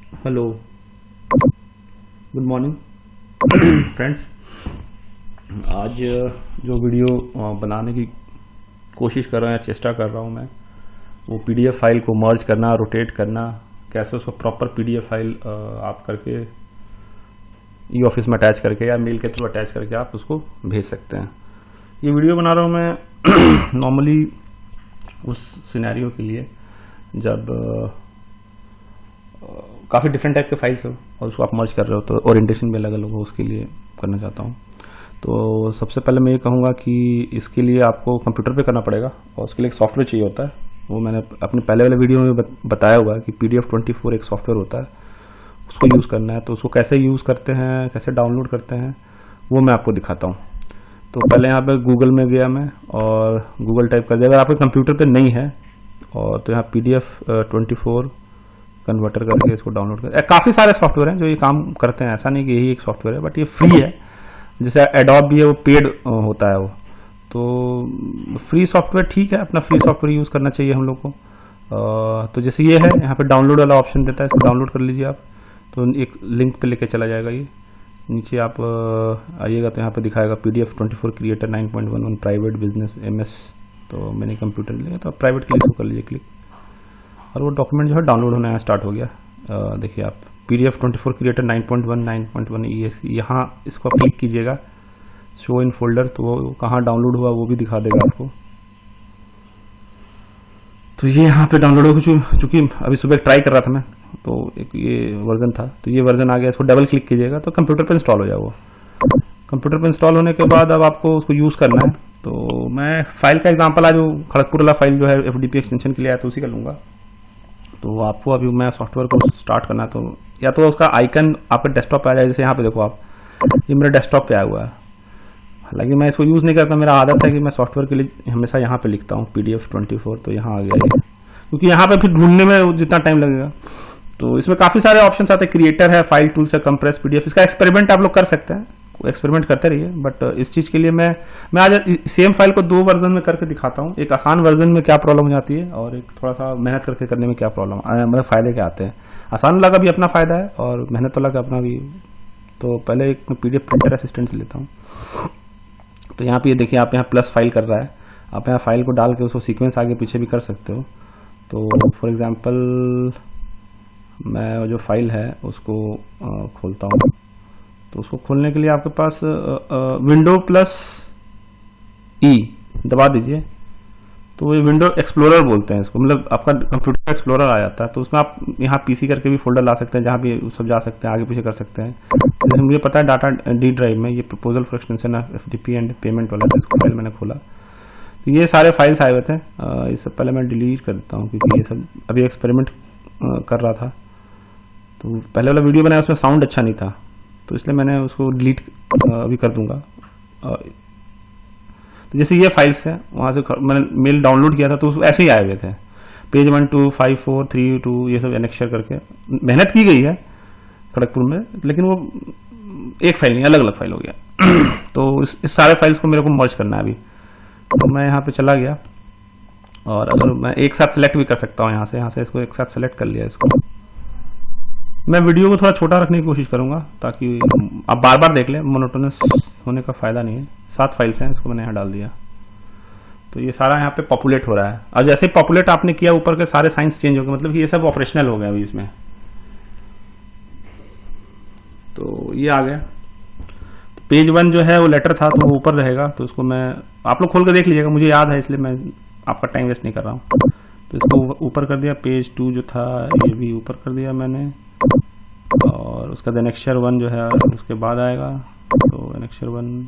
Hello, good morning friends. आज जो video बनाने की कोशिश कर रहा हूँ या चेष्टा कर रहा हूँ मैं, वो पीडीएफ फाइल को मर्ज करना, रोटेट करना, कैसे उसको प्रॉपर पीडीएफ फाइल आप करके ई ऑफिस में अटैच करके या मेल के थ्रू अटैच करके आप उसको भेज सकते हैं। ये वीडियो बना रहा हूँ मैं नॉर्मली उस सिनेरियो के लिए जब काफ़ी डिफरेंट टाइप के फाइल्स हो और उसको आप मर्ज कर रहे हो, तो ओरिएंटेशन भी अलग अलग हो, उसके लिए करना चाहता हूँ। तो सबसे पहले मैं ये कहूँगा कि इसके लिए आपको कंप्यूटर पे करना पड़ेगा और उसके लिए एक सॉफ्टवेयर चाहिए होता है। वो मैंने अपने पहले वाले वीडियो में बताया हुआ है कि PDF24 एक सॉफ्टवेयर होता है, उसको यूज़ करना है। तो उसको कैसे यूज़ करते हैं, कैसे डाउनलोड करते हैं, वो मैं आपको दिखाता हूँ। तो पहले यहाँ पे गूगल में गया मैं और गूगल टाइप कर दिया। अगर आपके कंप्यूटर पे नहीं है और तो यहाँ PDF24 कन्वर्टर करके इसको डाउनलोड कर। काफ़ी सारे सॉफ्टवेयर हैं जो ये काम करते हैं, ऐसा नहीं कि यही एक सॉफ्टवेयर है, बट ये फ्री है। जैसे एडोब भी है, वो पेड होता है वो। तो फ्री सॉफ्टवेयर ठीक है, अपना फ्री सॉफ्टवेयर यूज़ करना चाहिए हम लोग को। तो जैसे ये है, यहाँ पे डाउनलोड वाला ऑप्शन देता है, इसको डाउनलोड कर लीजिए आप। तो एक लिंक पे लेके चला जाएगा। ये नीचे आप आइएगा तो यहाँ पे दिखाएगा PDF24 creator 9.11 private business MS। तो मैंने कंप्यूटर लिया तो प्राइवेट के लिए इसको कर लीजिए क्लिक, और वो डॉक्यूमेंट जो है डाउनलोड होना स्टार्ट हो गया। देखिए आप PDF24 क्रिएटर 9.1 EXE, यहाँ इसको आप क्लिक कीजिएगा, शो इन फोल्डर, तो वो कहाँ डाउनलोड हुआ वो भी दिखा देगा आपको। तो ये यहाँ पे डाउनलोड हो चूँकि अभी सुबह ट्राई कर रहा था मैं, तो एक ये वर्जन था, तो ये वर्जन आ गया। इसको डबल क्लिक कीजिएगा तो कंप्यूटर पर इंस्टॉल हो जाए वो। कंप्यूटर पर इंस्टॉल होने के बाद अब आपको उसको यूज़ करना है। तो मैं फाइल का एग्जाम्पल आज वो खड़गपुर वाला फाइल जो है FDP एक्सटेंशन के लिए आया, तो उसी का लूँगा। तो आपको अभी मैं सॉफ्टवेयर को स्टार्ट करना है, तो या तो उसका आइकन आपके डेस्कटॉप पे आ जाए। जैसे यहाँ पे देखो आप, ये मेरे डेस्कटॉप पे आया हुआ है। हालांकि मैं इसको यूज़ नहीं करता, मेरा आदत है कि मैं सॉफ्टवेयर के लिए हमेशा यहाँ पे लिखता हूँ PDF24। तो यहाँ आ गया ये, क्योंकि यहाँ पे फिर ढूंढने में जितना टाइम लगेगा। तो इसमें काफ़ी सारे ऑप्शन आते हैं, क्रिएटर है, फाइल टूल्स है, कंप्रेस PDF। इसका एक्सपेरिमेंट आप लोग कर सकते हैं, एक्सपेरिमेंट करते रहिए। बट इस चीज़ के लिए मैं आज सेम फाइल को 2 वर्जन में करके दिखाता हूँ। एक आसान वर्जन में क्या प्रॉब्लम हो जाती है और एक थोड़ा सा मेहनत करके करने में क्या प्रॉब्लम, मतलब फ़ायदे क्या आते हैं। आसान वाला का भी अपना फ़ायदा है और मेहनत वाला का अपना भी। तो पहले एक मैं PDF प्रिंटर असिस्टेंट से लेता हूँ। तो यहाँ पे ये देखिए, आप यहाँ प्लस फाइल कर रहा है, आप यहाँ फाइल को डाल के उसको सीक्वेंस आगे पीछे भी कर सकते हो। तो फॉर एग्जाम्पल मैं जो फाइल है उसको खोलता हूँ। तो उसको खोलने के लिए आपके पास विंडो प्लस E दबा दीजिए। तो ये विंडो एक्सप्लोरर बोलते हैं इसको, मतलब आपका कंप्यूटर एक्सप्लोरर आ जाता है। तो उसमें आप यहाँ PC करके भी फोल्डर ला सकते हैं, जहाँ भी सब जा सकते हैं, आगे पीछे कर सकते हैं। जैसे मुझे पता है डाटा D ड्राइव में ये proposal for extension of FTP and payment वाला था, इसको फाइल मैंने खोला। तो ये सारे फाइल्स आए हुए थे। इससे पहले मैं डिलीट कर देता हूँ, क्योंकि ये सब अभी एक्सपेरिमेंट कर रहा था। तो पहले वाला वीडियो बनाया, उसमें साउंड अच्छा नहीं था, तो इसलिए मैंने उसको डिलीट अभी कर दूंगा। तो जैसे ये फाइल्स है, वहाँ से मैंने मेल डाउनलोड किया था, तो ऐसे ही आए हुए थे, पेज 1 2 5 4 3 2, ये सब एनेक्चर करके मेहनत की गई है खड़गपुर में, लेकिन वो एक फाइल नहीं, अलग अलग फाइल हो गया। तो इस सारे फाइल्स को मेरे को मर्ज करना है अभी। तो मैं यहाँ पे चला गया, और अगर मैं एक साथ सेलेक्ट भी कर सकता हूँ, यहाँ से इसको एक साथ सेलेक्ट कर लिया। इसको मैं वीडियो को थोड़ा छोटा रखने की कोशिश करूंगा, ताकि आप बार बार देख लें, मोनोटोनस होने का फायदा नहीं है। 7 फाइल्स हैं, इसको मैंने यहाँ डाल दिया। तो ये सारा यहाँ पे पॉपुलेट हो रहा है, और जैसे पॉपुलेट आपने किया, ऊपर के सारे साइंस चेंज हो गए, मतलब कि ये सब ऑपरेशनल हो गया अभी इसमें। तो ये आ गया। पेज 1 जो है वो लेटर था, तो वो ऊपर रहेगा। तो इसको मैं, आप लोग खोल कर देख लीजिएगा, मुझे याद है इसलिए मैं आपका टाइम वेस्ट नहीं कर रहा हूँ। तो इसको ऊपर कर दिया। पेज 2 जो था ये भी ऊपर कर दिया मैंने, और उसका एनेक्चर 1 जो है उसके बाद आएगा। तो एनेक्चर 1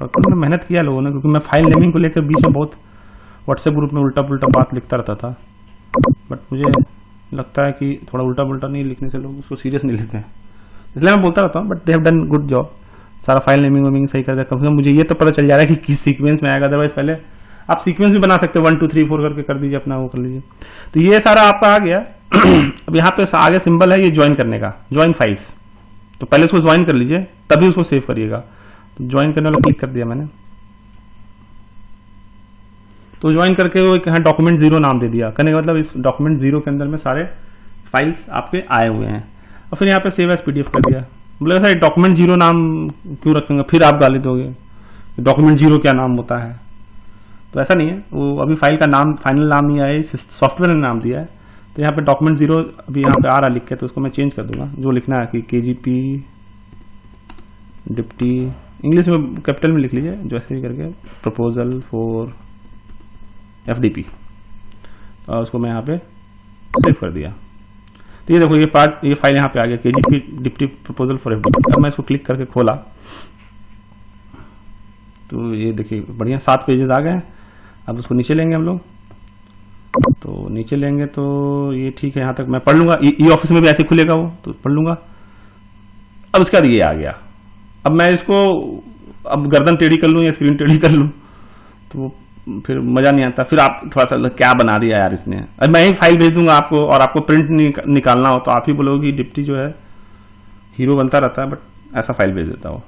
तो मेहनत किया लोगों ने, क्योंकि मैं फाइल नेमिंग को लेकर बीच में बहुत व्हाट्सएप ग्रुप में उल्टा पुल्टा बात लिखता रहता था। बट मुझे लगता है कि थोड़ा उल्टा पुल्टा नहीं लिखने से लोग उसको सीरियस नहीं लेते हैं, इसलिए मैं बोलता रहता हूँ। But they have done good job, सारा फाइल नेमिंग वेमिंग सही कर दिया। कम से कम मुझे ये तो पता चल जा रहा है कि किस सीक्वेंस में आएगा। अदरवाइज पहले आप सीक्वेंस भी बना सकते हो, 1 2 3 4 करके कर दीजिए, अपना वो कर लीजिए। तो ये सारा आपका आ गया। अब यहाँ पे आगे सिंबल है ये ज्वाइन करने का, ज्वाइन फाइल्स। तो पहले उसको ज्वाइन कर लीजिए, तभी उसको सेव करिएगा। तो ज्वाइन करने वाला क्लिक कर दिया मैंने। तो ज्वाइन करके वो यहाँ डॉक्यूमेंट 0 नाम दे दिया। करने का मतलब इस डॉक्यूमेंट 0 के अंदर में सारे फाइल्स आपके आए हुए हैं। और फिर यहाँ पे सेव एज पीडीएफ कर दिया। बोले सर डॉक्यूमेंट जीरो नाम क्यों रखेंगे, फिर आप गाली दोगे डॉक्यूमेंट जीरो क्या नाम होता है। तो ऐसा नहीं है, वो अभी फाइल का नाम फाइनल नाम नहीं आया, सॉफ्टवेयर ने नाम दिया है। तो यहाँ पे डॉक्यूमेंट जीरो अभी यहाँ पे आ रहा लिख के, तो उसको मैं चेंज कर दूंगा। जो लिखना है कि KGP डिप्टी, इंग्लिश में कैपिटल में लिख लीजिए जैसे भी करके, प्रपोजल फॉर FDP, और उसको मैं यहाँ पे सेव कर दिया। तो ये देखो ये फाइल यहाँ पे आ गया, KGP deputy proposal for FDP। अब मैं इसको क्लिक करके खोला तो ये देखिए बढ़िया 7 पेजेस आ गए। अब उसको नीचे लेंगे हम लोग, तो नीचे लेंगे तो ये ठीक है, यहाँ तक मैं पढ़ लूंगा। ई ऑफिस में भी ऐसे खुलेगा वो, तो पढ़ लूंगा। अब उसके बाद ये आ गया। अब मैं इसको अब गर्दन टेढ़ी कर लूं या स्क्रीन टेढ़ी कर लूं तो फिर मजा नहीं आता। फिर आप थोड़ा सा क्या बना दिया यार इसने। अब मैं ही फाइल भेज दूंगा आपको, और आपको प्रिंट निकालना हो तो आप ही बोलोगे डिप्टी जो है हीरो बनता रहता है, बट ऐसा फाइल भेज देता हो।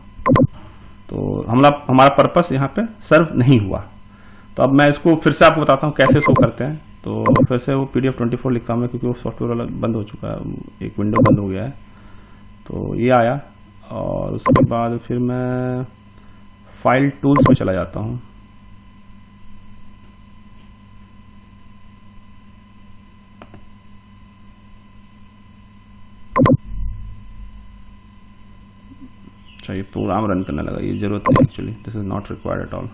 तो हमारा पर्पस यहाँ पे सर्व नहीं हुआ। तो अब मैं इसको फिर से आपको बताता हूँ कैसे शो करते हैं। तो फिर से वो PDF 24 लिखता हूँ मैं, क्योंकि वो सॉफ्टवेयर वाला बंद हो चुका है, एक विंडो बंद हो गया है। तो ये आया, और उसके बाद फिर मैं फाइल टूल्स में चला जाता हूँ। अच्छा ये प्रोग्राम रन करने लगा, ये जरूरत नहीं actually, this is not required at all.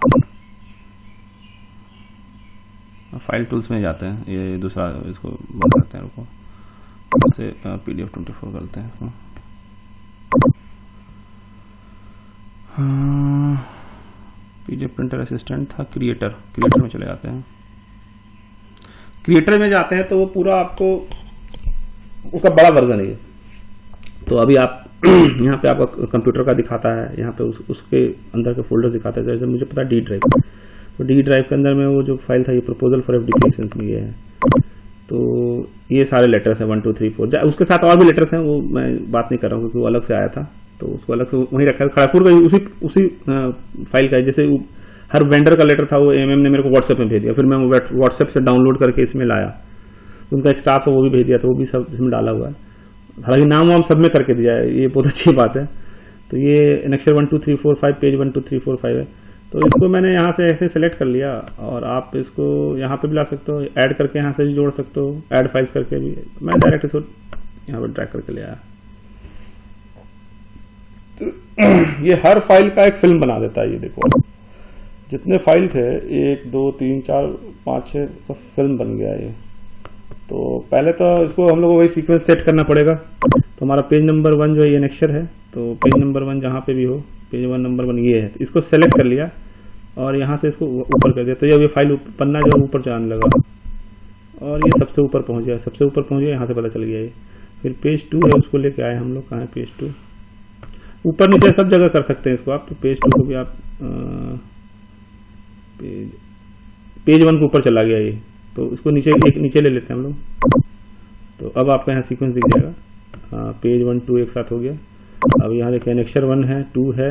File tools में जाते हैं, ये दूसरा इसको बंद करते हैं, रुको से PDF 24 करते हैं इसको। PDF प्रिंटर असिस्टेंट था, क्रिएटर में चले जाते हैं। क्रिएटर में जाते हैं तो वो पूरा आपको उसका बड़ा वर्जन है। तो अभी आप यहाँ पे आपका कंप्यूटर का दिखाता है, यहाँ पे उसके अंदर के फोल्डर दिखाता है। जैसे मुझे पता है D ड्राइव, तो D ड्राइव के अंदर में वो जो फाइल था ये प्रपोजल फॉर FDP एक्शंस में ये है। तो ये सारे लेटर्स हैं 1 2 3 4, उसके साथ और भी लेटर्स हैं, वो मैं बात नहीं कर रहा हूँ क्योंकि वो अलग से आया था, तो उसको अलग से वहीं रखा है। खड़गपुर का उसी फाइल का है। जैसे हर वेंडर का लेटर था वो MM ने मेरे को व्हाट्सएप में भेज दिया, फिर मैं व्हाट्सएप से डाउनलोड करके इसमें लाया। उनका एक स्टाफ है वो भी भेज दिया, तो वो भी सब इसमें डाला हुआ है। हालांकि नाम वाम सब में करके दिया है, ये बहुत अच्छी बात है। तो ये एनेक्सर 1 2 3 4 5 पेज 1 2 3 4 5 है। तो इसको मैंने यहाँ से ऐसे सेलेक्ट कर लिया, और आप इसको यहाँ पे भी ला सकते हो, ऐड करके यहाँ से भी जोड़ सकते हो, ऐड फाइल्स करके भी। मैं डायरेक्ट इसको यहाँ पे ड्रैग करके ले आया। तो ये हर फाइल का एक फिल्म बना देता है। ये देखो जितने फाइल थे 1 2 3 4 5 6 सब फिल्म बन गया ये। तो पहले तो इसको हम लोग को वही सीक्वेंस सेट करना पड़ेगा। तो हमारा पेज नंबर 1 जो है ये नेक्स्चर है, तो पेज नंबर 1 जहाँ पे भी हो, पेज 1 नंबर 1 ये है। तो इसको सेलेक्ट कर लिया और यहाँ से इसको ऊपर कर दिया, तो ये फाइल पन्ना जो है ऊपर जाने लगा, और ये सबसे ऊपर पहुँच गया। सबसे ऊपर पहुँच गया, यहाँ से पता चल गया ये। फिर पेज 2 है, उसको लेके आए हम लोग। कहाँ है पेज 2? ऊपर नीचे सब जगह कर सकते हैं इसको आप। तो पेज 2 को भी आप पेज 1 के ऊपर चला गया ये, तो इसको नीचे ले लेते हैं हम लोग। तो अब आपका यहाँ सीक्वेंस दिख जाएगा। पेज 1 2 एक साथ हो गया। अब यहाँ देखिए नेक्स्चर 1 है, 2 है,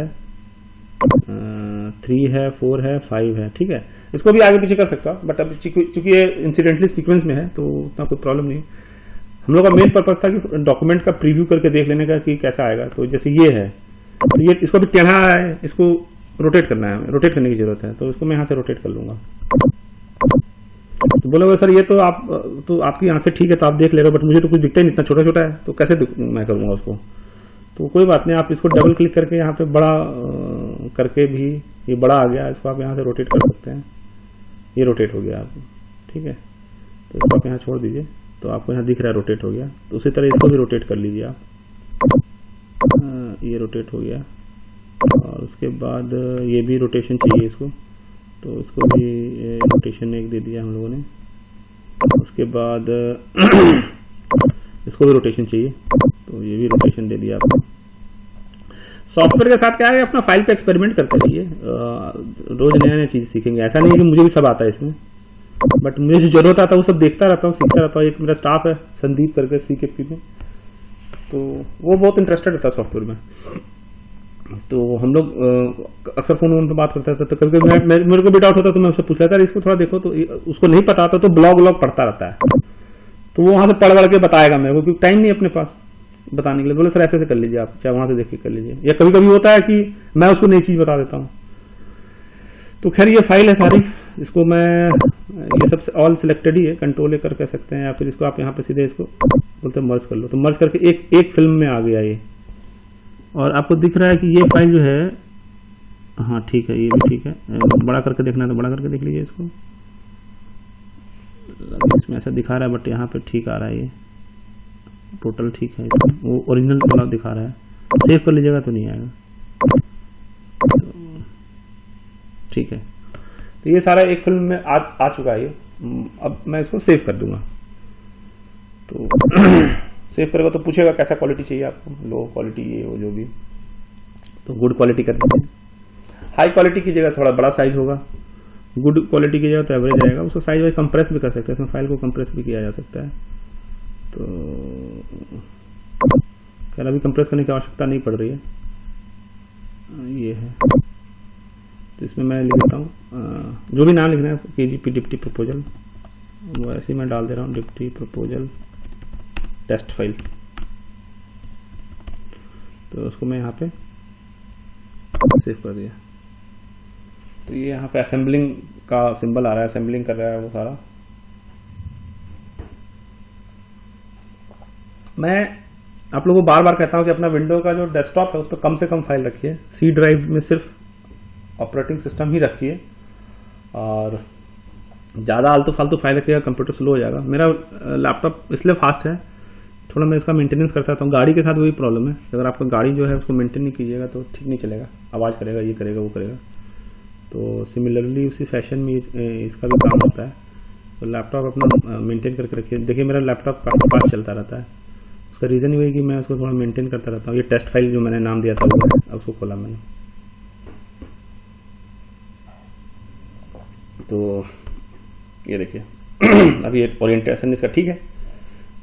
3 है, 4 है, 5 है। ठीक है, इसको भी आगे पीछे कर सकता हूँ, बट अब चूंकि ये इंसिडेंटली सीक्वेंस में है तो उतना कोई प्रॉब्लम नहीं। हम लोग का मेन पर्पस था कि डॉक्यूमेंट का प्रीव्यू करके देख लेने का कि कैसा आएगा। तो जैसे ये है, तो ये इसको भी टेढ़ा है, इसको रोटेट करना है, रोटेट करने की जरूरत है। तो इसको मैं यहाँ से रोटेट कर लूंगा। तो बोलोगे सर ये तो आपकी आंखें ठीक है तो आप देख ले रहे हो, बट मुझे तो कुछ दिखता ही नहीं, इतना छोटा छोटा है, तो कैसे मैं करूंगा उसको। तो कोई बात नहीं, आप इसको डबल क्लिक करके यहाँ पे बड़ा करके भी, ये बड़ा आ गया, इसको आप यहाँ से रोटेट कर सकते हैं। ये रोटेट हो गया आप, ठीक है। तो इसको आप यहाँ छोड़ दीजिए, तो आपको यहाँ दिख रहा है रोटेट हो गया। तो उसी तरह इसको भी रोटेट कर लीजिए आप। ये रोटेट हो गया, और उसके बाद ये भी रोटेशन चाहिए इसको, तो इसको भी रोटेशन एक दे दिया हम लोगों ने। उसके बाद इसको भी रोटेशन चाहिए, तो ये भी रोटेशन दे दिया आपको। सॉफ्टवेयर के साथ क्या है, अपना फाइल पे एक्सपेरिमेंट करते रहिए, रोज नया नया चीज सीखेंगे। ऐसा नहीं है कि मुझे भी सब आता है इसमें, बट मुझे जो जरूरत आता है वो सब देखता रहता हूँ, सीखता रहता हूँ। एक मेरा स्टाफ है संदीप करके CKP में, तो वो बहुत इंटरेस्टेड रहता है सॉफ्टवेयर में। तो हम लोग अक्सर फोन पे बात करते रहते, तो कभी कभी मेरे को भी डाउट होता तो मैं उससे पूछ लेता, इसको थोड़ा देखो। तो उसको नहीं पता आता तो ब्लॉग पढ़ता रहता है। तो वो वहां से पढ़ के बताएगा मेरे को, क्योंकि टाइम नहीं अपने पास बताने के लिए। बोले सर ऐसे ऐसे कर लीजिए आप, चाहे वहां से देख के कर लीजिए। या कभी कभी होता है कि मैं उसको नई चीज बता देता हूँ। तो खैर ये फाइल है सारी, इसको मैं ये सब ऑल सिलेक्टेड ही है, कंट्रोल ए कर सकते हैं, या फिर इसको आप यहाँ पे सीधे इसको बोलते हैं मर्ज कर लो, तो मर्ज करके एक फिल्म में आ गया ये। और आपको दिख रहा है कि ये फाइल जो है, हाँ ठीक है, ये भी ठीक है। बड़ा करके देखना है तो बड़ा करके देख लीजिए इसको। इसमें ऐसा दिखा रहा है बट यहाँ पे ठीक आ रहा है, ये टोटल ठीक है, इसमें वो ओरिजिनल वाला दिखा रहा है। सेव कर लीजिएगा तो नहीं आएगा, ठीक है। तो ये सारा एक फिल्म में आ चुका है ये। अब मैं इसको सेव कर दूंगा। तो सेव करेगा तो पूछेगा कैसा क्वालिटी चाहिए आपको, लो क्वालिटी ये वो जो भी, तो गुड क्वालिटी कर दीजिए। हाई क्वालिटी की जगह थोड़ा बड़ा साइज होगा, गुड क्वालिटी की जगह तो एवरेज आएगा। उसको साइज वाइज कंप्रेस भी कर सकते हैं, इसमें फाइल को कंप्रेस भी किया जा सकता है। तो खैर अभी कंप्रेस करने की आवश्यकता नहीं पड़ रही है, ये है। तो इसमें मैं लिख देता हूँ जो भी नाम लिखना है, KGP डिप्टी प्रपोजल, वो ऐसे ही मैं डाल दे रहा हूँ, डिप्टी प्रपोजल टेस्ट फाइल। तो उसको मैं यहाँ पे सेव कर दिया। तो ये यहाँ पे असेंबलिंग का सिंबल आ रहा है, असेंबलिंग कर रहा है वो सारा। मैं आप लोगों को बार बार कहता हूं कि अपना विंडो का जो डेस्कटॉप है उस पर कम से कम फाइल रखिए, सी ड्राइव में सिर्फ ऑपरेटिंग सिस्टम ही रखिए, और ज़्यादा आलतू फालतू फाइल रखिएगा कंप्यूटर स्लो हो जाएगा। मेरा लैपटॉप इसलिए फास्ट है, थोड़ा मैं इसका मेंटेनेंस करता था। गाड़ी के साथ वही प्रॉब्लम है, अगर आपका गाड़ी जो है उसको मेंटेन नहीं कीजिएगा तो ठीक नहीं चलेगा, आवाज़ करेगा, ये करेगा, वो करेगा। तो सिमिलरली उसी फैशन में इसका भी काम होता है। तो लैपटॉप अपना मेंटेन करके रखिए। देखिए मेरा लैपटॉप काफ़ी फास्ट चलता रहता है, उसका रीज़न ये है कि मैं उसको थोड़ा मेंटेन करता रहता हूँ। ये टेस्ट फाइल जो मैंने नाम दिया था वो है, अब उसको खोला मैंने। तो ये देखिए अभी एक ओरिएंटेशन इसका ठीक है,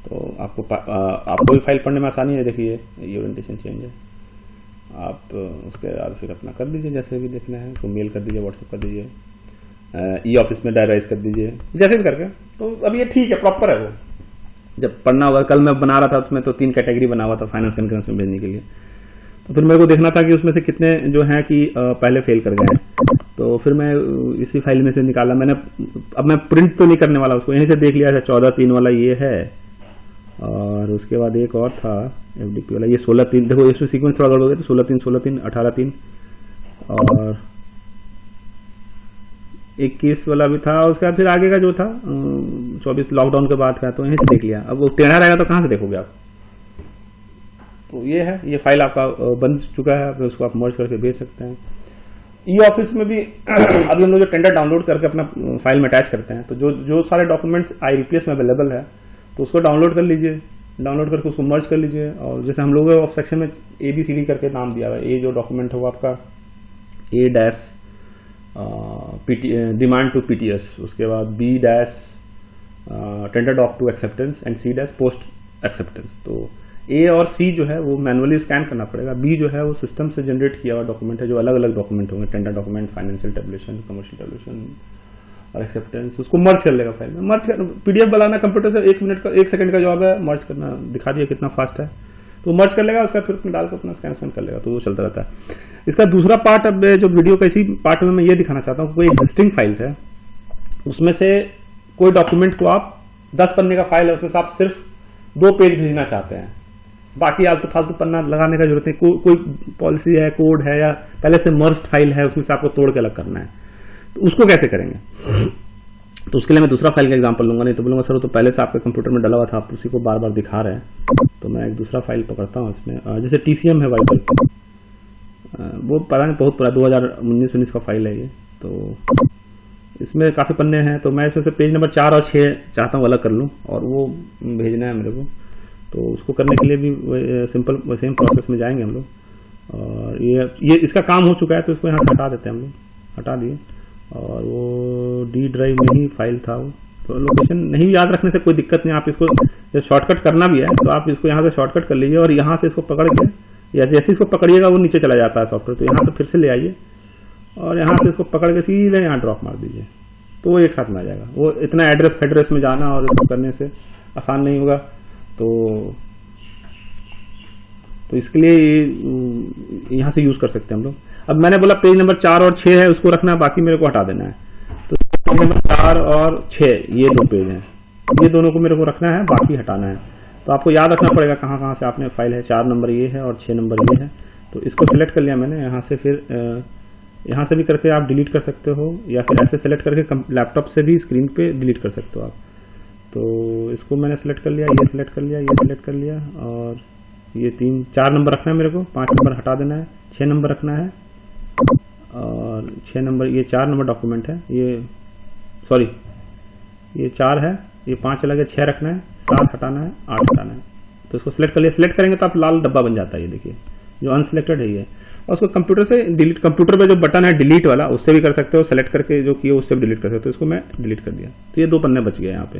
तो आपको भी फाइल पढ़ने में आसानी है। देखिए ये ओरिएंटेशन चेंज है, आप उसके बाद फिर अपना कर दीजिए जैसे भी देखना है, उसको मेल कर दीजिए, व्हाट्सएप कर दीजिए, ई ऑफिस में डायराइज कर दीजिए, जैसे भी करके। तो अब ये ठीक है, प्रॉपर है। वो जब पढ़ना होगा, कल मैं बना रहा था उसमें तो 3 कैटेगरी बना हुआ था फाइनेंस कॉन्फ्रेंस में भेजने के लिए। तो फिर मेरे को देखना था कि उसमें से कितने जो हैं कि पहले फेल कर गए हैं। तो फिर मैं इसी फाइल में से निकाला मैंने। अब मैं प्रिंट तो नहीं करने वाला, उसको यहीं से देख लिया था। 14/3 वाला ये है, और उसके बाद एक और था FDP वाला, ये 16/3। देखो इसमें सीक्वेंस थोड़ा गड़बड़ हो गया, तो 16/3, 16/3, 18/3 और 21 वाला भी था। उसके बाद फिर आगे का जो था 24 लॉकडाउन के बाद का, तो यहीं से देख लिया। अब वो टेढ़ा रहेगा तो कहाँ से देखोगे आप। तो ये है, ये फाइल आपका बन चुका है, फिर उसको आप मर्ज करके भेज सकते हैं। ई ऑफिस में भी अभी हम लोग जो टेंडर डाउनलोड करके अपना फाइल में अटैच करते हैं, तो जो सारे डॉक्यूमेंट्स iReplace में अवेलेबल है तो उसको डाउनलोड कर लीजिए, डाउनलोड करके उसको मर्ज कर लीजिए। और जैसे हम लोग ऑफ सेक्शन में ABCD करके नाम दिया हुआ है, ये जो डॉक्यूमेंट है वो आपका A- डिमांड टू PTS, उसके बाद B- tender doc to acceptance, and C- post acceptance. तो A और C जो है वो मैनुअली स्कैन करना पड़ेगा। B जो है वो सिस्टम से जनरेट किया हुआ डॉक्यूमेंट है, जो अलग अलग डॉक्यूमेंट होंगे, tender document, financial tabulation, commercial tabulation और एक्सेप्टेंस। उसको मर्ज कर लेगा फाइल में। मर्ज कर, PDF बनाना कंप्यूटर से 1 सेकंड का जॉब है, मर्ज करना दिखा दिया कितना फास्ट है। तो मर्ज कर लेगा, उसका फिर उसमें डालकर अपना स्कैन कर लेगा, तो वो चलता रहता है। इसका दूसरा पार्ट, अब जो वीडियो का इसी पार्ट में मैं ये दिखाना चाहता हूँ, कोई एग्जिस्टिंग फाइल्स है उसमें से कोई डॉक्यूमेंट को आप 10 पन्ने का फाइल है, उसमें से आप सिर्फ 2 पेज भेजना चाहते हैं, बाकी आलतू फालतू पन्ना लगाने का जरूरत नहीं। कोई पॉलिसी है, कोड है, या पहले से मर्ज्ड फाइल है, उसमें से आपको तोड़ के अलग करना है, तो उसको कैसे करेंगे। तो उसके लिए मैं दूसरा फाइल का एग्जांपल लूंगा, नहीं तो बोलूंगा सर तो पहले से आपके कंप्यूटर में डला हुआ था, आप उसी को बार बार दिखा रहे हैं। तो मैं एक दूसरा फाइल पकड़ता हूँ इसमें, जैसे TCM है वाइपल, वो पता नहीं बहुत पुराना 2019-19 का फाइल है ये। तो इसमें काफ़ी पन्ने हैं, तो मैं इसमें से पेज नंबर 4 और 6 चाहता हूँ अलग कर लूँ, और वो भेजना है मेरे को। तो उसको करने के लिए भी सिंपल सेम प्रोसेस में जाएंगे हम लोग। और ये इसका काम हो चुका है, तो इसको यहाँ से हटा देते हैं हम लोग, हटा दिए। और वो D ड्राइव में ही फाइल था वो, तो लोकेशन नहीं याद रखने से कोई दिक्कत नहीं। आप इसको जब शॉर्टकट करना भी है तो आप इसको यहाँ से शॉर्टकट कर लीजिए, और यहाँ से इसको पकड़ के जैसे इसको पकड़िएगा वो नीचे चला जाता है सॉफ्टवेयर। तो यहाँ पे फिर से ले आइए, और यहाँ से इसको पकड़ के सीधे यहाँ ड्रॉप मार दीजिए, तो वो एक साथ में आ जाएगा। वो इतना एड्रेस फेड्रेस में जाना और इसको करने से आसान नहीं होगा। तो इसके लिए यहाँ से यूज कर सकते हैं हम लोग। अब मैंने बोला पेज नंबर 4 और 6 है, उसको रखना है, बाकी मेरे को हटा देना है। तो पेज नंबर 4 और 6 ये 2 पेज हैं, ये दोनों को मेरे को रखना है, बाकी हटाना है। तो आपको याद रखना पड़ेगा कहाँ कहाँ से आपने फाइल है। 4 नंबर ये है और 6 नंबर ये है। तो इसको सिलेक्ट कर लिया मैंने यहाँ से, फिर यहाँ से भी करके आप डिलीट कर सकते हो, या फिर ऐसे सेलेक्ट करके लैपटॉप से भी स्क्रीन पे डिलीट कर सकते हो आप। तो इसको मैंने सेलेक्ट कर लिया, ये सिलेक्ट कर लिया, ये सिलेक्ट कर लिया, और ये 4 नंबर रखना है मेरे को, 5 नंबर हटा देना है, 6 नंबर रखना है, और 6 नंबर ये 4 नंबर डॉक्यूमेंट है, ये सॉरी ये 4 है, ये 5 अलग है, 6 रखना है, 7 हटाना है, 8 हटाना है। तो इसको सिलेक्ट कर लिया। सिलेक्ट करेंगे तो आप लाल डब्बा बन जाता है, ये देखिए जो अनसिलेक्टेड है ये। और उसको कंप्यूटर से डिलीट, कंप्यूटर पे जो बटन है डिलीट वाला, उससे भी कर सकते हो, सेलेक्ट करके जो किया उससे भी डिलीट कर सकते हो। इसको मैं डिलीट कर दिया, तो ये 2 पन्ने बच गए यहाँ पे,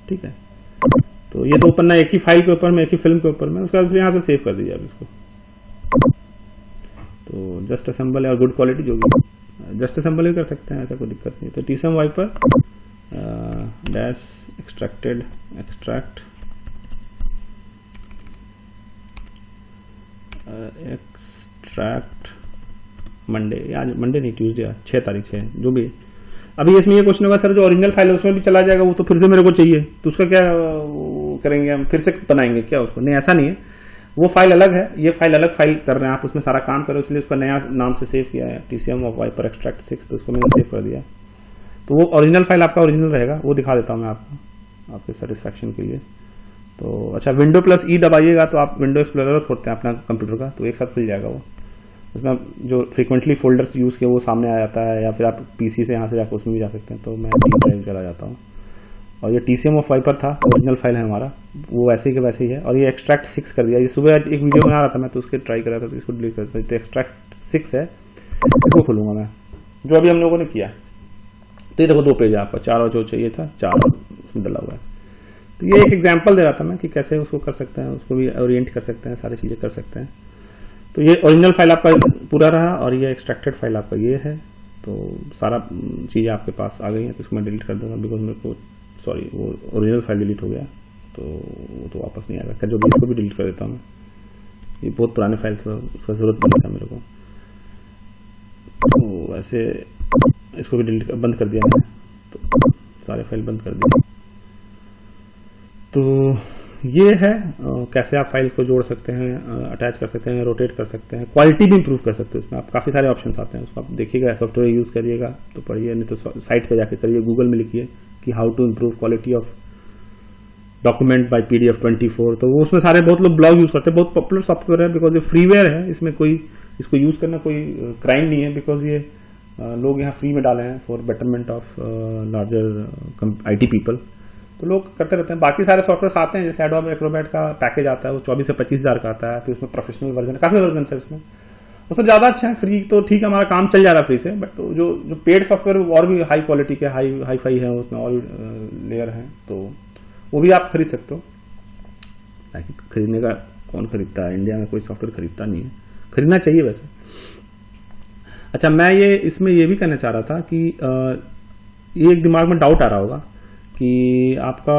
ठीक है। तो ये 2 पन्ना एक ही फाइल के ऊपर में, एक ही फिल्म के ऊपर में, उसके बाद यहाँ से सेव कर दीजिए आप इसको। तो जस्ट असेंबल है और गुड क्वालिटी, जो भी जस्ट असेंबल भी कर सकते हैं, ऐसा कोई दिक्कत नहीं। तो TCM wiper dash extracted extract extract Monday, आज मंडे नहीं ट्यूसडे, 6 तारीख है, जो भी। अभी इसमें ये क्वेश्चन होगा सर जो ओरिजिनल फाइल है उसमें भी चला जाएगा, वो तो फिर से मेरे को चाहिए, तो उसका क्या करेंगे हम, फिर से बनाएंगे क्या उसको? नहीं, ऐसा नहीं है, वो फाइल अलग है, ये फाइल अलग फाइल कर रहे हैं आप, उसमें सारा काम करो, इसलिए उसका नया नाम से सेव किया है, TCM वाइपर एक्सट्रैक्ट 6। तो उसको मैंने सेव कर दिया। तो वो ओरिजिनल फाइल आपका ओरिजिनल रहेगा, वो दिखा देता हूँ मैं आपको आपके सेटिस्फैक्शन के लिए। तो अच्छा, Windows+E दबाइएगा तो आप विंडो एक्सप्लोरर खोलते हैं अपना कंप्यूटर का, तो एक साथ खुल जाएगा वो। उसमें जो फ्रीक्वेंटली फोल्डर्स यूज़ किए वो सामने आ जाता है, या फिर आप PC से यहाँ से जाकर उसमें भी जा सकते हैं। तो मैं ड्राइव चला जाता हूँ, और ये TCM वाइपर था, ओरिजिनल फाइल है हमारा, वो वैसे ही के वैसे ही है। और ये एक्सट्रैक्ट 6 कर दिया। ये सुबह एक वीडियो बना रहा था मैं, तो उसके ट्राई कर रहा था, तो इसको डिलीट करता। तो एक्सट्रैक्ट 6 है, इसको खोलूंगा मैं, जो अभी हम लोगों ने किया। तो ये देखो 2 पेज है आपका, 4 और जो चाहिए था 4 उसमें डला हुआ है। तो ये एक एग्जांपल दे रहा था मैं कि कैसे उसको कर सकते हैं, उसको भी ओरिएंट कर सकते हैं, सारी चीज़ें कर सकते हैं। तो ये ओरिजिनल फाइल आपका पूरा रहा, और ये एक्सट्रैक्टेड फाइल आपका ये है। तो सारा चीज़ें आपके पास आ गई हैं। तो इसको मैं डिलीट कर दूंगा, बिकॉज मेरे को सॉरी वो ओरिजिनल फाइल डिलीट हो गया, तो वो तो वापस नहीं आएगा। जो भी इसको भी डिलीट कर देता हूँ मैं, ये बहुत पुराने फाइल था, उसका जरूरत नहीं था मेरे को। तो ऐसे इसको भी डिलीट बंद कर दिया मैंने, तो सारे फाइल बंद कर दिए। तो ये है कैसे आप फाइल्स को जोड़ सकते हैं, अटैच कर सकते हैं, रोटेट कर सकते हैं, क्वालिटी भी इंप्रूव कर सकते हैं। उसमें आप काफ़ी सारे ऑप्शंस आते हैं, उसको आप देखिएगा, सॉफ्टवेयर यूज़ करिएगा तो पढ़िए, नहीं तो साइट पे जाके करिए, गूगल में लिखिए कि how to improve quality of document by PDF 24। तो वो उसमें सारे बहुत लोग ब्लॉग यूज़ करते हैं, बहुत पॉपुलर सॉफ्टवेयर है, बिकॉज ये फ्रीवेयर है, इसमें कोई इसको यूज़ करना कोई क्राइम नहीं है, बिकॉज ये लोग यहाँ फ्री में डाले हैं for betterment of larger IT people. तो लोग करते रहते हैं। बाकी सारे सॉफ्टवेयर आते हैं, जैसे एडोब एक्रोबैट का पैकेज आता है, वो 24 से 25 हज़ार का आता है। फिर उसमें प्रोफेशनल वर्जन, काफ़ी वर्जन है उसमें, वो सब ज़्यादा अच्छा है। फ्री तो ठीक है, हमारा काम चल जा रहा है फ्री से, बट जो पेड सॉफ्टवेयर और भी हाई क्वालिटी के हाई फाई है, उसमें ऑल लेयर है, तो वो भी आप खरीद सकते हो। खरीदने का कौन खरीदता है, इंडिया में कोई सॉफ्टवेयर खरीदता नहीं है, खरीदना चाहिए वैसे। अच्छा, मैं ये इसमें ये भी कहना चाह रहा था कि ये एक दिमाग में डाउट आ रहा होगा कि आपका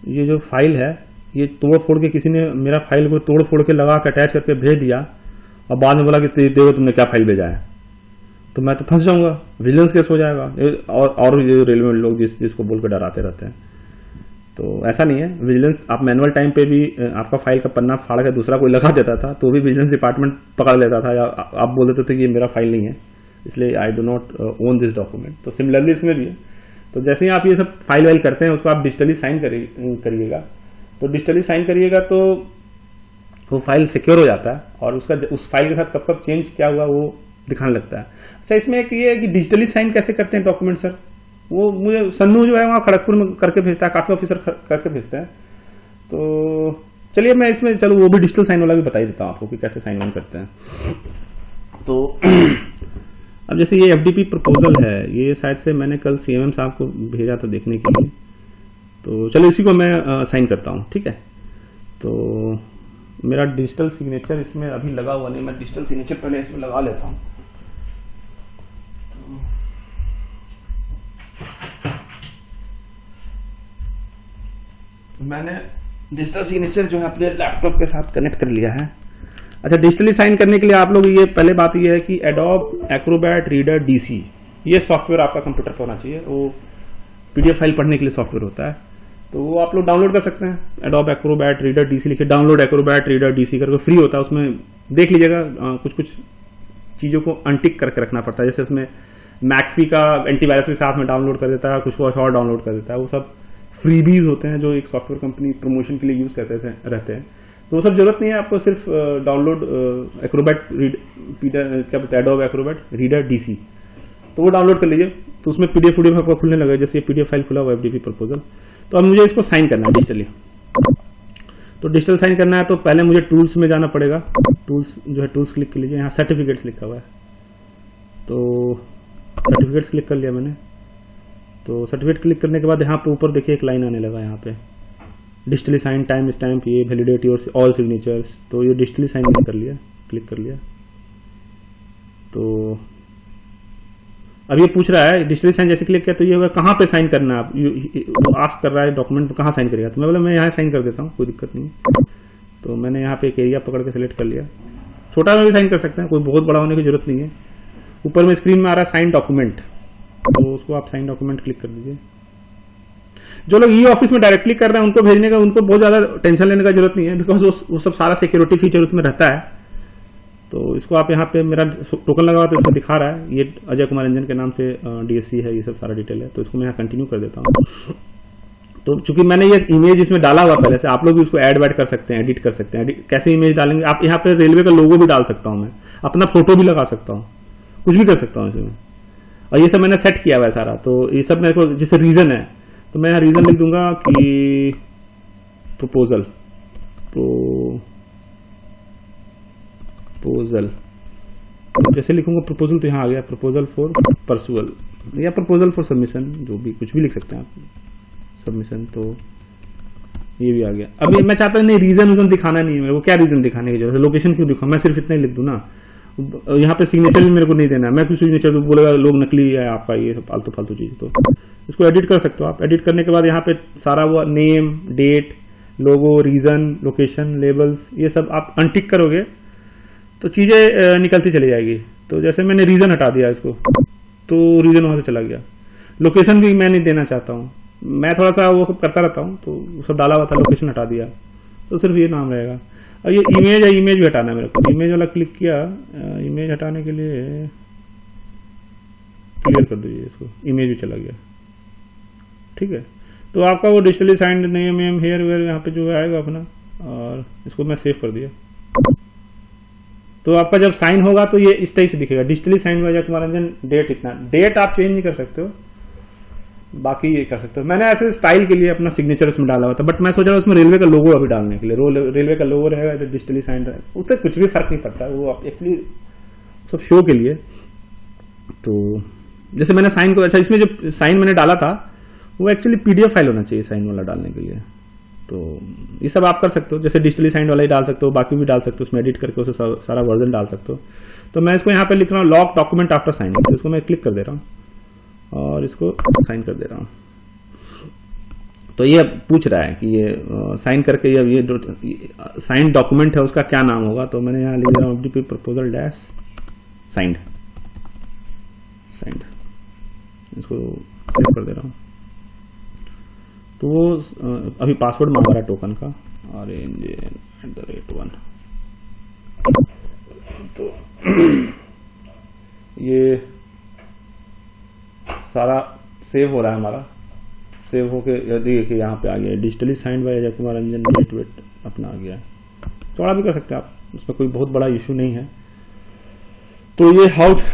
ये जो फाइल है, ये तोड़ फोड़ के किसी ने मेरा फाइल को तोड़ फोड़ के लगा के अटैच करके भेज दिया, और बाद में बोला कि देखो तुमने क्या फाइल भेजा है, तो मैं तो फंस जाऊंगा, विजिलेंस केस हो जाएगा। और ये रेलवे लोग जिसको बोल के डराते रहते हैं, तो ऐसा नहीं है। विजिलेंस आप मैनुअल टाइम पे भी आपका फाइल का पन्ना फाड़ के दूसरा कोई लगा देता था, तो भी विजिलेंस डिपार्टमेंट पकड़ लेता था, या आप बोल देते थे कि ये मेरा फाइल नहीं है, इसलिए I do not own this document. तो सिमिलरली इसमें भी है। तो जैसे ही आप ये सब फाइल वाइल करते हैं, उसको आप डिजिटली साइन करिएगा। तो डिजिटली साइन करिएगा तो वो फाइल सिक्योर हो जाता है, और उसका उस फाइल के साथ कब कब चेंज क्या हुआ वो दिखाने लगता है। अच्छा, इसमें एक ये है कि डिजिटली साइन कैसे करते हैं डॉक्यूमेंट सर, वो मुझे सन्नू जो है वहाँ खड़गपुर में करके भेजता है, काफी ऑफिसर करके भेजते हैं। तो चलिए मैं इसमें वो भी डिजिटल साइन वाला भी बता ही देता हूँ आपको कि कैसे साइन इन करते हैं। तो अब जैसे ये FDP प्रपोजल है, ये शायद से मैंने कल CMM साहब को भेजा था देखने के लिए, तो चलो इसी को मैं साइन करता हूँ, ठीक है। तो मेरा डिजिटल सिग्नेचर इसमें अभी लगा हुआ नहीं, मैं डिजिटल सिग्नेचर पहले इसमें लगा लेता हूँ। मैंने डिजिटल सिग्नेचर जो है अपने लैपटॉप के साथ कनेक्ट कर लिया है। अच्छा, डिजिटली साइन करने के लिए आप लोग ये पहले बात ये है कि एडोब एक्रोबैट रीडर डीसी, ये सॉफ्टवेयर आपका कंप्यूटर पर होना चाहिए। वो पीडीएफ फाइल पढ़ने के लिए सॉफ्टवेयर होता है, तो वो आप लोग डाउनलोड कर सकते हैं। एडोब एक्रोबैट रीडर डीसी लिखे, डाउनलोड एक्रोबैट रीडर डीसी करके फ्री होता है, उसमें देख लीजिएगा। कुछ कुछ चीज़ों को अनटिक करके रखना पड़ता है, जैसे उसमें मैकफी का एंटीवायरस भी साथ में डाउनलोड कर देता है, कुछ और डाउनलोड कर देता है। वो सब फ्रीबीज होते हैं जो एक सॉफ्टवेयर कंपनी प्रमोशन के लिए यूज करते रहते हैं, तो वो सब जरूरत नहीं है आपको। सिर्फ डाउनलोड एक्रोबैट क्या बोलते हैं, एडोब एक्रोबैट रीडर डीसी, तो वो डाउनलोड कर लीजिए। तो उसमें पीडीएफ आपको खुलने लगा, जैसे ये पीडीएफ फाइल खुला हुआ एफडीपी प्रपोजल। तो अब मुझे इसको साइन करना है डिजिटली। तो डिजिटल साइन करना है तो पहले मुझे टूल्स में जाना पड़ेगा। टूल्स जो है, टूल्स क्लिक कर लीजिए, यहाँ सर्टिफिकेट्स लिखा हुआ है, तो सर्टिफिकेट्स क्लिक कर लिया मैंने। तो सर्टिफिकेट क्लिक करने के बाद यहाँ पे ऊपर देखिए एक लाइन आने लगा, यहाँ पे डिजिटली साइन टाइम स्टैम्प, ये वैलिडेट योर ऑल सिग्नेचर्स। तो ये डिजिटली साइन कर लिया, क्लिक कर लिया। तो अब ये पूछ रहा है डिजिटली साइन, जैसे क्लिक किया तो ये होगा कहाँ पे साइन करना है। आप वो आस्क कर रहा है डॉक्यूमेंट में कहाँ साइन करेगा, तो मैं बोला मैं यहाँ साइन कर देता हूँ, कोई दिक्कत नहीं है। तो मैंने यहाँ पे एक एरिया पकड़ के सिलेक्ट कर लिया। छोटा में भी साइन कर सकते हैं, कोई बहुत बड़ा होने की जरूरत नहीं है। ऊपर में स्क्रीन में आ रहा है साइन डॉक्यूमेंट, तो उसको आप साइन डॉक्यूमेंट क्लिक कर दीजिए। जो लोग ई ऑफिस में डायरेक्टली कर रहे हैं उनको भेजने का, उनको बहुत ज्यादा टेंशन लेने का जरूरत नहीं है, बिकॉज वो सब सारा सिक्योरिटी फीचर उसमें रहता है। तो इसको आप यहाँ पे मेरा टोकन लगा हुआ तो इसमें दिखा रहा है, ये अजय कुमार रंजन के नाम से डीएससी है, ये सब सारा डिटेल है। तो इसको मैं यहाँ कंटिन्यू कर देता हूँ। तो चूंकि मैंने ये इमेज इसमें डाला हुआ पहले से, आप लोग भी उसको ऐड वैड कर सकते हैं, एडिट कर सकते हैं। कैसे इमेज डालेंगे आप, यहाँ पे रेलवे का लोगो भी डाल सकता हूँ मैं, अपना फोटो भी लगा सकता हूँ, कुछ भी कर सकता हूँ इसमें। और ये सब मैंने सेट किया हुआ है सारा। तो ये सब मेरे को जैसे रीजन है, तो मैं यहाँ रीजन लिख दूंगा कि प्रपोजल जैसे लिखूंगा प्रपोजल, तो यहाँ आ गया प्रपोजल फॉर परसुअल या प्रपोजल फॉर सबमिशन, जो भी कुछ भी लिख सकते हैं आप, सबमिशन। तो ये भी आ गया। अभी मैं चाहता हूँ नहीं, रीजन दिखाना नहीं है मेरे को, क्या रीजन दिखाने की जरूरत है, लोकेशन क्यों दिखाऊं, मैं सिर्फ इतना ही लिख दूं ना। यहाँ पे सिग्नेचर भी मेरे को नहीं देना है, मैं कुछ सिग्नेचर तो बोलेगा लोग नकली है आपका, ये सब फालतू चीज। तो इसको एडिट कर सकते हो आप। एडिट करने के बाद यहाँ पे सारा वो नेम, डेट, लोगो, रीजन, लोकेशन, लेबल्स, ये सब आप अनटिक करोगे तो चीजें निकलती चली जाएगी। तो जैसे मैंने रीजन हटा दिया इसको, तो रीजन वहां से चला गया। लोकेशन भी मैं नहीं देना चाहता हूँ, मैं थोड़ा सा वो करता रहता हूँ, तो वो सब डाला हुआ था, लोकेशन हटा दिया, तो सिर्फ ये नाम रहेगा। और ये इमेज है, इमेज भी हटाना है मेरे को। इमेज वाला क्लिक किया, इमेज हटाने के लिए क्लियर कर दीजिए इसको, इमेज भी चला गया। ठीक है, तो आपका वो digitally signed name here where यहाँ पे जो आएगा अपना, और इसको मैं सेव कर दिया। तो आपका जब साइन होगा तो ये इस टाइप से दिखेगा, digitally sign Ajay Kumar Ranjan, date इतना। डेट आप चेंज नहीं कर सकते हो, बाकी ये कर सकते हो। मैंने ऐसे स्टाइल के लिए अपना सिग्नेचर उसमें डाला हुआ था, बट मैं सोच रहा हूँ उसमें रेलवे का लोगो अभी डालने के लिए। रेलवे का लोगो रहेगा, डिजिटली साइन रहेगा, उससे कुछ भी फर्क नहीं पड़ता, वो एक्चुअली सब शो के लिए। तो जैसे मैंने साइन को, अच्छा इसमें जो साइन मैंने डाला था वो एक्चुअली पीडीएफ फाइल होना चाहिए साइन वाला डालने के लिए। तो ये सब आप कर सकते हो, जैसे डिजिटली साइन वाला ही डाल सकते हो, बाकी भी डाल सकते हो, उसमें एडिट करके उसे सारा वर्जन डाल सकते हो। तो मैं इसको यहाँ पे लिख रहा हूँ लॉक डॉक्यूमेंट आफ्टर साइन, तो इसको मैं क्लिक कर दे रहा हूँ और इसको साइन कर दे रहा हूँ। तो ये पूछ रहा है कि ये साइन करके ये साइन डॉक्यूमेंट है उसका क्या नाम होगा। तो मैंने यहाँ लिख रहा हूँ एफडीपी प्रपोजल डैश साइंड, इसको सेव कर दे रहा हूँ। तो वो अभी पासवर्ड मांग रहा है टोकन का, RNJ@1। तो ये सारा सेव हो रहा है हमारा, सेव होके देखिए यहाँ पे आ गया digitally signed by Ajay Kumar Ranjan, date वेट अपना आ गया। चौड़ा भी कर सकते हैं आप, उसमें कोई बहुत बड़ा इश्यू नहीं है। तो ये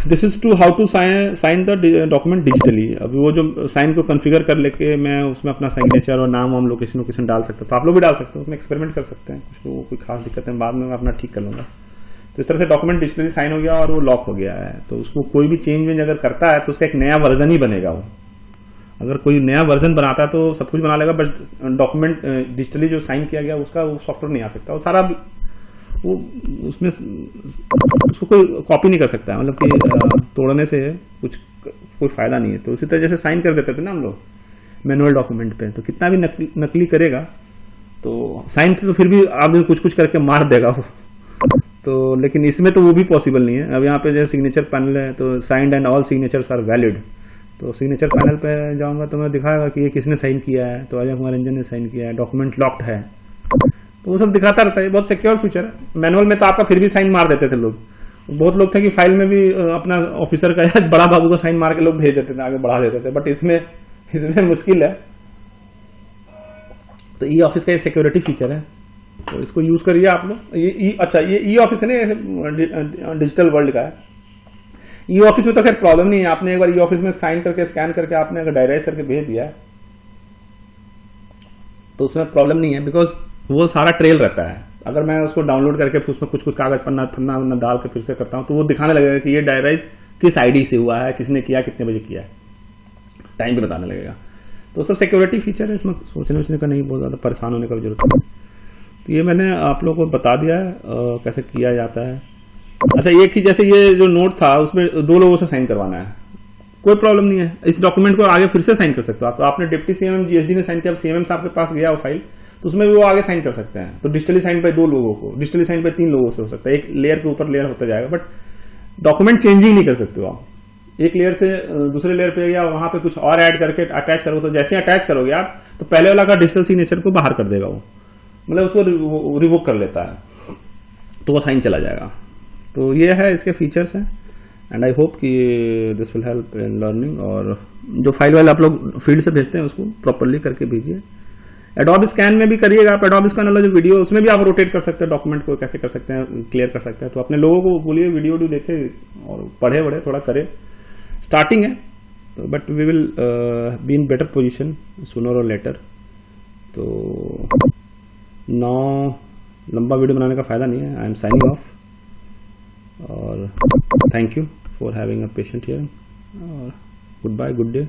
this is to how to sign the document digitally. अभी वो जो साइन को कॉन्फ़िगर कर लेके मैं उसमें अपना सिग्नेचर और नाम वाम लोकेशन डाल सकता हूँ। तो आप लोग भी डाल सकते हो, उसमें एक्सपेरिमेंट कर सकते हैं, कुछ लोगों को कोई खास दिक्कत है, बाद में मैं अपना ठीक कर लूंगा। तो इस तरह से डॉक्यूमेंट डिजिटली साइन हो गया और वो लॉक हो गया है। तो उसको कोई भी चेंज वेंज अगर करता है तो उसका एक नया वर्जन ही बनेगा। वो अगर कोई नया वर्जन बनाता है तो सब कुछ बना लेगा, बट डॉक्यूमेंट डिजिटली जो साइन किया गया उसका वो सॉफ्टवेयर नहीं आ सकता, वो सारा वो उसमें उसको कोई कॉपी नहीं कर सकता है, मतलब कि तोड़ने से कुछ कोई फायदा नहीं है। तो उसी तरह जैसे साइन कर देते थे ना हम लोग मैनुअल डॉक्यूमेंट पे, तो कितना भी नकली करेगा तो साइन तो फिर भी आदमी कुछ कुछ करके मार देगा वो, तो लेकिन इसमें तो वो भी पॉसिबल नहीं है। अब यहाँ पे जो सिग्नेचर पैनल है तो signed and all signatures are valid, तो सिग्नेचर पैनल पे जाऊंगा तो मैं दिखाएगा कि ये किसने साइन किया है, तो अजय कुमार रंजन ने साइन किया है, डॉक्यूमेंट लॉक्ड है, तो वो सब दिखाता रहता है। बहुत सिक्योर फीचर है। मैनुअल में तो आपका फिर भी साइन मार देते थे लोग, बहुत लोग थे कि फाइल में भी अपना ऑफिसर का या बड़ा बाबू का साइन मार के लोग भेज देते थे, आगे बढ़ा देते थे, बट इसमें मुश्किल है। तो ई ऑफिस का ये सिक्योरिटी फीचर है, तो इसको यूज करिए आप लोग। अच्छा ये ई ऑफिस है ना, डिजिटल वर्ल्ड का है। ई ऑफिस में तो खैर प्रॉब्लम नहीं है, आपने एक बार ई ऑफिस में साइन करके स्कैन करके आपने अगर डायराइज करके भेज दिया तो उसमें प्रॉब्लम नहीं है, बिकॉज वो सारा ट्रेल रहता है। अगर मैं उसको डाउनलोड करके फिर उसमें कुछ कुछ कागज पन्ना डाल के फिर से करता हूं तो वो दिखाने लगेगा कि ये डायराइज किस आईडी से हुआ है, किसने किया, कितने बजे किया है, टाइम भी बताने लगेगा। तो सब सिक्योरिटी फीचर है, इसमें सोचने का नहीं, बहुत ज्यादा परेशान होने का जरूरत नहीं। तो ये मैंने आप लोगों को बता दिया है कैसे किया जाता है। अच्छा एक ही, जैसे ये जो नोट था उसमें 2 लोगों से साइन करवाना है, कोई प्रॉब्लम नहीं है। इस डॉक्यूमेंट को आगे फिर से साइन कर सकते हो आप। तो आपने डिप्टी सीएम जीएसडी ने साइन किया, अब सीएम साहब के पास गया वो फाइल, तो उसमें भी वो आगे साइन कर सकते हैं। तो डिजिटली साइन पे 2 लोगों को, डिजिटली साइन पे 3 लोगों से हो सकता है, एक लेयर के ऊपर लेयर होता जाएगा, बट डॉक्यूमेंट चेंजिंग नहीं कर सकते हो आप। एक लेयर से दूसरे लेयर पे या वहां पे कुछ और ऐड करके अटैच करोगे, तो जैसे अटैच करोगे आप तो पहले वाला का डिजिटल सिग्नेचर को बाहर कर देगा वो, मतलब उसको रिवोक कर लेता है, तो वो साइन चला जाएगा। तो ये है इसके फीचर्स हैं, एंड आई होप कि this will help in learning. और जो फाइल वाइल आप लोग फील्ड से भेजते हैं उसको प्रॉपरली करके भेजिए। एडोब स्कैन में भी करिएगा आप। एडोब स्कैन वाला जो वीडियो, उसमें भी आप रोटेट कर सकते हैं डॉक्यूमेंट को, कैसे कर सकते हैं, क्लियर कर सकते हैं। तो अपने लोगों को बोलिए वीडियो देखे और पढ़े बढ़े थोड़ा करे। स्टार्टिंग है तो, but we will be in better position sooner और लेटर। तो नाउ लंबा वीडियो बनाने का फायदा नहीं है। आई एम साइनिंग ऑफ, और thank you for having a patient here, और गुड बाय, गुड डे।